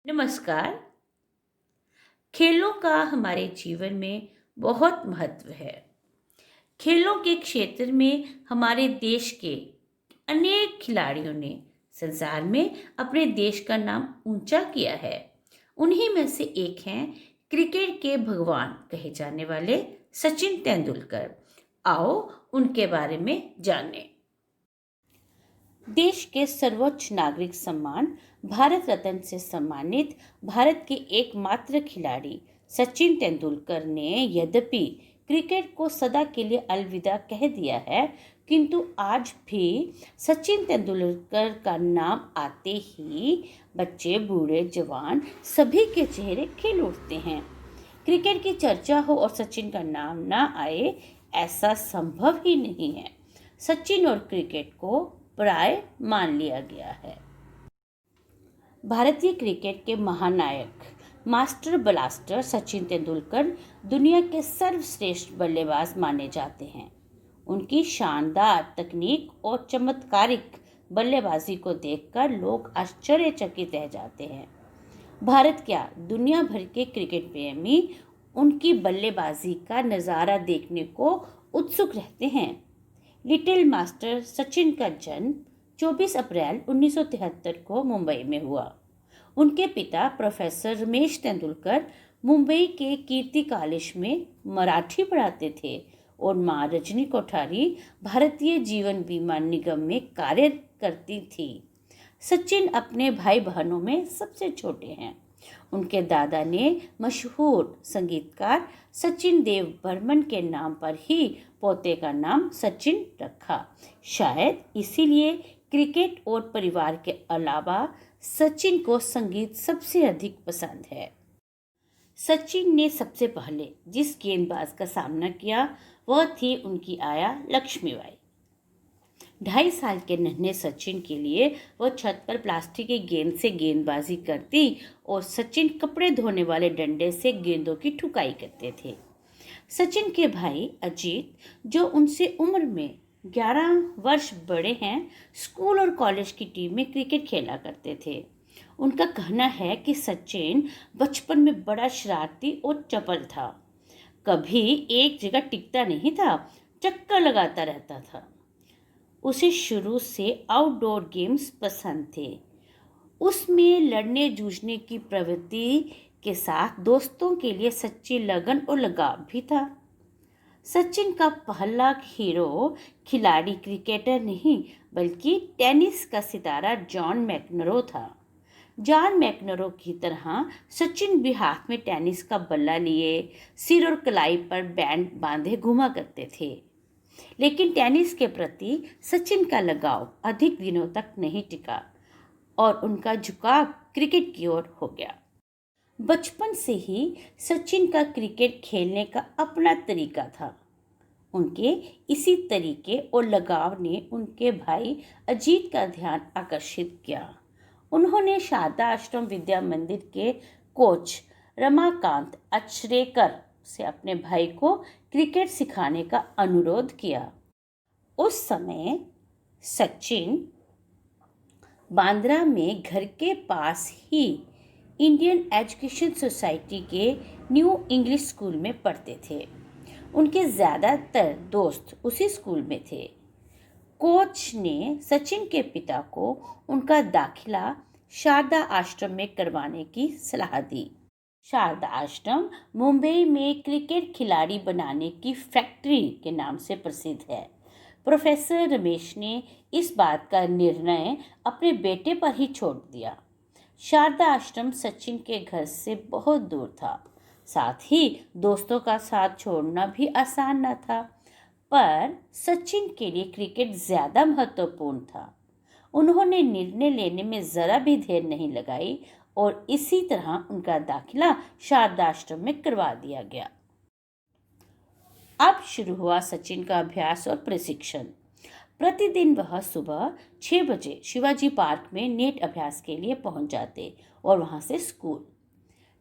नमस्कार। खेलों का हमारे जीवन में बहुत महत्व है। खेलों के क्षेत्र में हमारे देश के अनेक खिलाड़ियों ने संसार में अपने देश का नाम ऊंचा किया है। उन्हीं में से एक हैं क्रिकेट के भगवान कहे जाने वाले सचिन तेंदुलकर। आओ उनके बारे में जानें। देश के सर्वोच्च नागरिक सम्मान भारत रत्न से सम्मानित भारत के एकमात्र खिलाड़ी सचिन तेंदुलकर ने यद्यपि क्रिकेट को सदा के लिए अलविदा कह दिया है, किंतु आज भी सचिन तेंदुलकर का नाम आते ही बच्चे, बूढ़े, जवान सभी के चेहरे खिल उठते हैं। क्रिकेट की चर्चा हो और सचिन का नाम ना आए, ऐसा संभव ही नहीं है। सचिन और क्रिकेट को प्राय मान लिया गया है। भारतीय क्रिकेट के महानायक मास्टर ब्लास्टर सचिन तेंदुलकर दुनिया के सर्वश्रेष्ठ बल्लेबाज माने जाते हैं। उनकी शानदार तकनीक और चमत्कारिक बल्लेबाजी को देखकर लोग आश्चर्यचकित रह जाते हैं। भारत क्या, दुनिया भर के क्रिकेट प्रेमी उनकी बल्लेबाजी का नज़ारा देखने को उत्सुक रहते हैं। लिटिल मास्टर सचिन का जन्म 24 अप्रैल 1973 को मुंबई में हुआ। उनके पिता प्रोफेसर रमेश तेंदुलकर मुंबई के कीर्ति कॉलेज में मराठी पढ़ाते थे और मां रजनी कोठारी भारतीय जीवन बीमा निगम में कार्य करती थी। सचिन अपने भाई बहनों में सबसे छोटे हैं। उनके दादा ने मशहूर संगीतकार सचिन देव बर्मन के नाम पर ही पोते का नाम सचिन रखा। शायद इसीलिए क्रिकेट और परिवार के अलावा सचिन को संगीत सबसे अधिक पसंद है। सचिन ने सबसे पहले जिस गेंदबाज का सामना किया वह थी उनकी आया लक्ष्मीबाई। 2.5 साल के नन्हे सचिन के लिए वह छत पर प्लास्टिक की गेंद से गेंदबाजी करती और सचिन कपड़े धोने वाले डंडे से गेंदों की ठुकाई करते थे। सचिन के भाई अजीत, जो उनसे उम्र में 11 वर्ष बड़े हैं, स्कूल और कॉलेज की टीम में क्रिकेट खेला करते थे। उनका कहना है कि सचिन बचपन में बड़ा शरारती और चपल था। कभी एक जगह टिकता नहीं था, चक्कर लगाता रहता था। उसे शुरू से आउटडोर गेम्स पसंद थे। उसमें लड़ने जूझने की प्रवृत्ति के साथ दोस्तों के लिए सच्ची लगन और लगाव भी था। सचिन का पहला हीरो खिलाड़ी क्रिकेटर नहीं बल्कि टेनिस का सितारा जॉन मैकनरो था। जॉन मैकनरो की तरह सचिन भी हाथ में टेनिस का बल्ला लिए सिर और कलाई पर बैंड बांधे घुमा करते थे। लेकिन टेनिस के प्रति सचिन का लगाव अधिक दिनों तक नहीं टिका और उनका झुकाव क्रिकेट की ओर हो गया। बचपन से ही सचिन का क्रिकेट खेलने का अपना तरीका था। उनके इसी तरीके और लगाव ने उनके भाई अजीत का ध्यान आकर्षित किया। उन्होंने शारदा आश्रम विद्या मंदिर के कोच रमाकांत अचरेकर से अपने भाई को क्रिकेट सिखाने का अनुरोध किया। उस समय सचिन बांद्रा में घर के पास ही इंडियन एजुकेशन सोसाइटी के न्यू इंग्लिश स्कूल में पढ़ते थे। उनके ज़्यादातर दोस्त उसी स्कूल में थे। कोच ने सचिन के पिता को उनका दाखिला शारदा आश्रम में करवाने की सलाह दी। शारदा आश्रम मुंबई में क्रिकेट खिलाड़ी बनाने की फैक्ट्री के नाम से प्रसिद्ध है। प्रोफेसर रमेश ने इस बात का निर्णय अपने बेटे पर ही छोड़ दिया। शारदा आश्रम सचिन के घर से बहुत दूर था, साथ ही दोस्तों का साथ छोड़ना भी आसान न था। पर सचिन के लिए क्रिकेट ज़्यादा महत्वपूर्ण था। उन्होंने निर्णय लेने में ज़रा भी देर नहीं लगाई और इसी तरह उनका दाखिला शारदा आश्रम में करवा दिया गया। अब शुरू हुआ सचिन का अभ्यास और प्रशिक्षण। प्रतिदिन वह सुबह 6 बजे शिवाजी पार्क में नेट अभ्यास के लिए पहुंच जाते और वहां से स्कूल।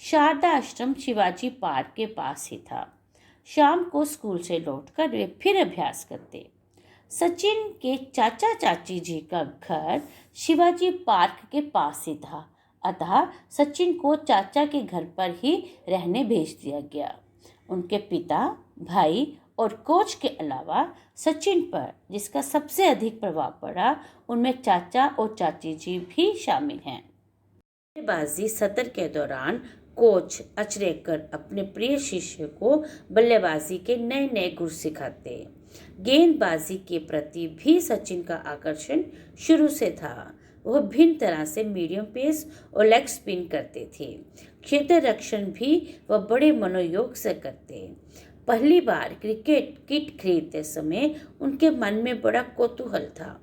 शारदा आश्रम शिवाजी पार्क के पास ही था। शाम को स्कूल से लौटकर वे फिर अभ्यास करते। सचिन के चाचा चाची जी का घर शिवाजी पार्क के पास ही था। अतः सचिन को चाचा के घर पर ही रहने भेज दिया गया। उनके पिता, भाई और कोच के अलावा सचिन पर जिसका सबसे अधिक प्रभाव पड़ा, उनमें चाचा और चाची जी भी शामिल हैं। बल्लेबाजी सत्र के दौरान कोच अचरेकर अपने प्रिय शिष्य को बल्लेबाजी के नए नए गुर सिखाते। गेंदबाजी के प्रति भी सचिन का आकर्षण शुरू से था। वह भिन्न तरह से मीडियम पेस और लेग स्पिन करते थे। क्षेत्र रक्षण भी वह बड़े मनोयोग से करते। पहली बार क्रिकेट किट खरीदते समय उनके मन में बड़ा कौतूहल था।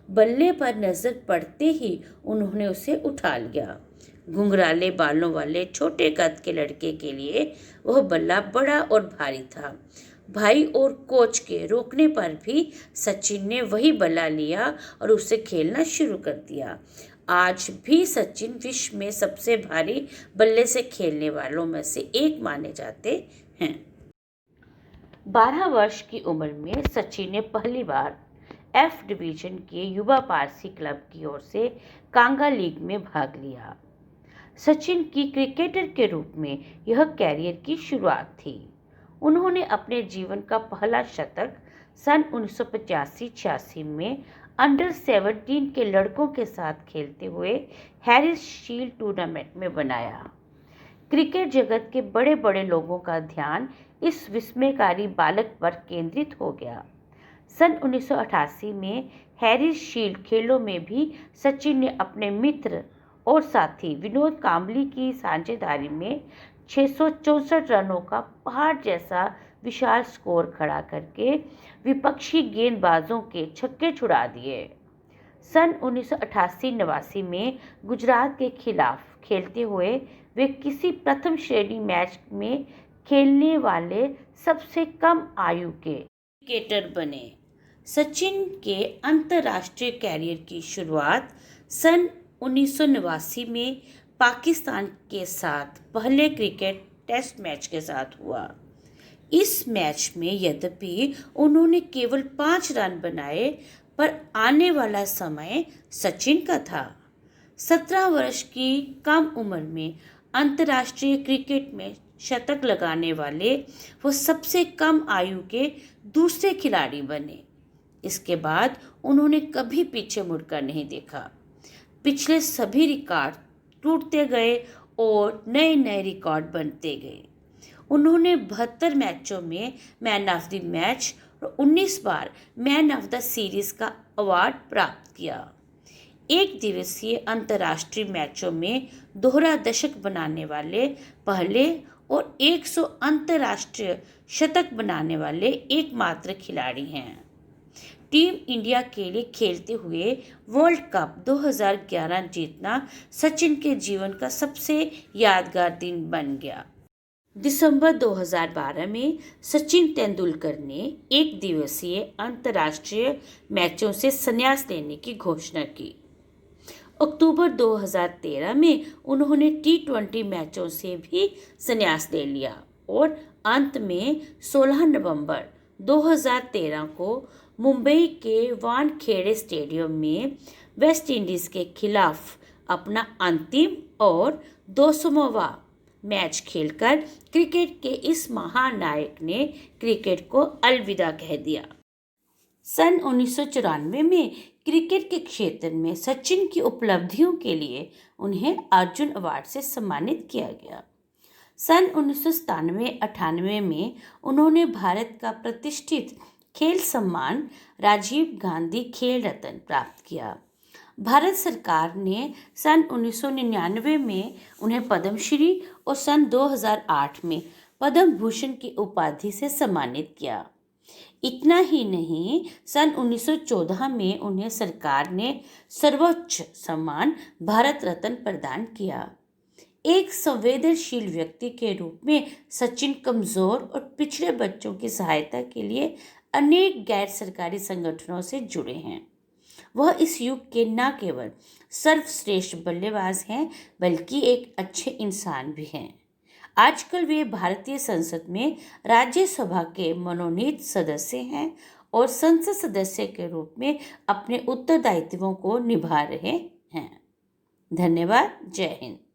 बल्ले पर नजर पड़ते ही उन्होंने उसे उठा लिया। घुंघराले बालों वाले छोटे कद के लड़के के लिए वह बल्ला बड़ा और भारी था। भाई और कोच के रोकने पर भी सचिन ने वही बल्ला लिया और उसे खेलना शुरू कर दिया। आज भी सचिन विश्व में सबसे भारी बल्ले से खेलने वालों में से एक माने जाते हैं। 12 वर्ष की उम्र में सचिन ने पहली बार एफ डिवीजन के युवा पारसी क्लब की ओर से कांगा लीग में भाग लिया। सचिन की क्रिकेटर के रूप में यह कैरियर की शुरुआत थी। उन्होंने अपने जीवन का पहला शतक सन 1985-86 में अंडर 17 के लड़कों के साथ खेलते हुए हैरिस शील्ड टूर्नामेंट में बनाया। क्रिकेट जगत के बड़े बड़े लोगों का ध्यान इस विस्मयकारी बालक पर केंद्रित हो गया। सन 1988 में हैरिस शील्ड खेलों में भी सचिन ने अपने मित्र और साथी विनोद कांबली की साझेदारी में 664 रनों का पहाड़ जैसा विशाल स्कोर खड़ा करके विपक्षी गेंदबाजों के छक्के छुड़ा दिए। सन 1988-89 में गुजरात के खिलाफ खेलते हुए वे किसी प्रथम श्रेणी मैच में खेलने वाले सबसे कम आयु के क्रिकेटर बने। सचिन के अंतर्राष्ट्रीय कैरियर की शुरुआत सन 1989 में पाकिस्तान के साथ पहले क्रिकेट टेस्ट मैच के साथ हुआ। इस मैच में यद्यपि उन्होंने केवल 5 रन बनाए, पर आने वाला समय सचिन का था। 17 वर्ष की कम उम्र में अंतर्राष्ट्रीय क्रिकेट में शतक लगाने वाले वो सबसे कम आयु के दूसरे खिलाड़ी बने। इसके बाद उन्होंने कभी पीछे मुड़कर नहीं देखा। पिछले सभी रिकॉर्ड टूटते गए और नए नए रिकॉर्ड बनते गए। उन्होंने 72 मैचों में मैन ऑफ द मैच और 19 बार मैन ऑफ द सीरीज का अवार्ड प्राप्त किया। एक दिवसीय अंतर्राष्ट्रीय मैचों में दोहरा दशक बनाने वाले पहले और 100 अंतर्राष्ट्रीय शतक बनाने वाले एकमात्र खिलाड़ी हैं। टीम इंडिया के लिए खेलते हुए वर्ल्ड कप 2011 जीतना सचिन के जीवन का सबसे यादगार दिन बन गया। दिसंबर 2012 में सचिन तेंदुलकर ने एक दिवसीय अंतर्राष्ट्रीय मैचों से संन्यास लेने की घोषणा की। अक्टूबर 2013 में उन्होंने T20 मैचों से भी संन्यास ले लिया और अंत में 16 नवंबर 2013 को मुंबई के वानखेड़े स्टेडियम में वेस्ट इंडीज के खिलाफ अपना अंतिम और 200वां मैच खेलकर क्रिकेट के इस महान नायक ने क्रिकेट को अलविदा कह दिया। सन 1994 में क्रिकेट के क्षेत्र में सचिन की उपलब्धियों के लिए उन्हें अर्जुन अवार्ड से सम्मानित किया गया। सन 1997-98 में उन्होंने भारत का प्रतिष्ठित खेल सम्मान राजीव गांधी खेल रत्न प्राप्त किया। भारत सरकार ने सन 1999 में उन्हें पद्मश्री और सन 2008 में पद्म भूषण की उपाधि से सम्मानित किया। इतना ही नहीं, सन 1914 में उन्हें सरकार ने सर्वोच्च सम्मान भारत रत्न प्रदान किया। एक संवेदनशील व्यक्ति के रूप में सचिन कमजोर और पिछड़े बच्चों की सहायता के लिए अनेक गैर सरकारी संगठनों से जुड़े हैं। वह इस युग के न केवल सर्वश्रेष्ठ बल्लेबाज हैं, बल्कि एक अच्छे इंसान भी हैं। आजकल वे भारतीय संसद में राज्यसभा के मनोनीत सदस्य हैं और संसद सदस्य के रूप में अपने उत्तरदायित्वों को निभा रहे हैं। धन्यवाद। जय हिंद।